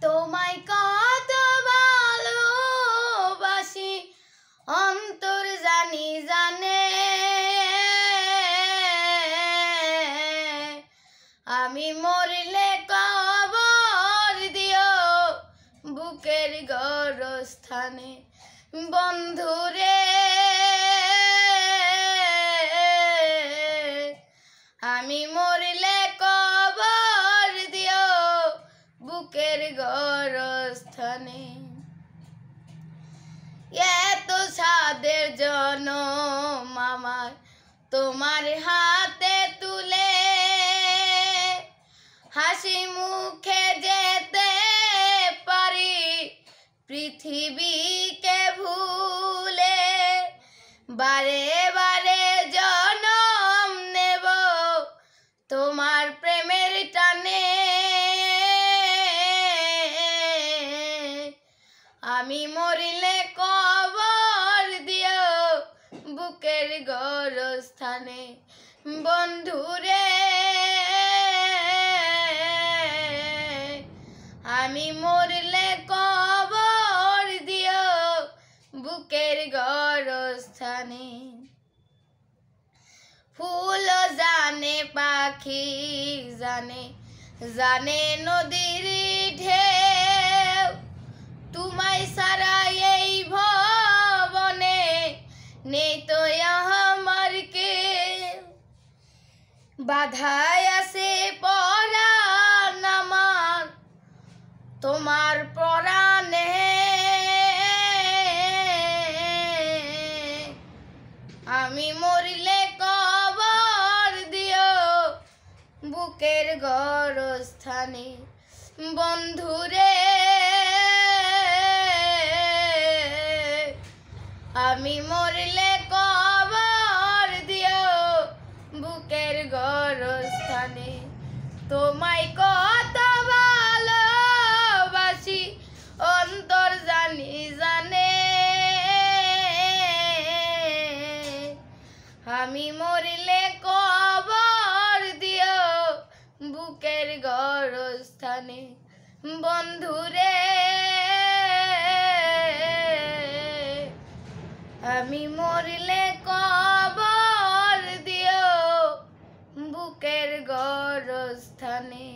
তোমায় কত ভালোবাসি অন্তর জানি জানে, আমি মরলে কবর দিও বুকের গরস্থানে। বন্ধুরে আমি মরলে কবর দিও বুকের গরস্থানে। এত সাদের জনম আমার তোমার হাতে তুলে, হাসি মুখে যেতে পারি পৃথিবীকে ভুলে। বারে বারে জনম নেব তোমার প্রেমের টানে, আমি মরিলে কবর দিও বুকের গরস্থানে। বন্ধুরে আমি মরলে কবর দিও বুকের গরস্থানে। ফুল জানে পাখি জানে, জানে নদীর ঢেউ, তোমায় সারা এই ভবনে নেই তো আমার কেউ। বাধায় আছে পরাণ আমার তোমার পরাণে, আমি মরিলে কবর দিও বুকের গরস্থানে। বন্ধুরে আমি মরলে কবর দিও বুকের গরস্থানে। তোমায় কত ভালোবাসি অন্তর জানি জানে, আমি মরলে কবর দিও বুকের গরস্থানে। বন্ধুরে আমি মরলে কবর দিও বুকের গরস্থানে।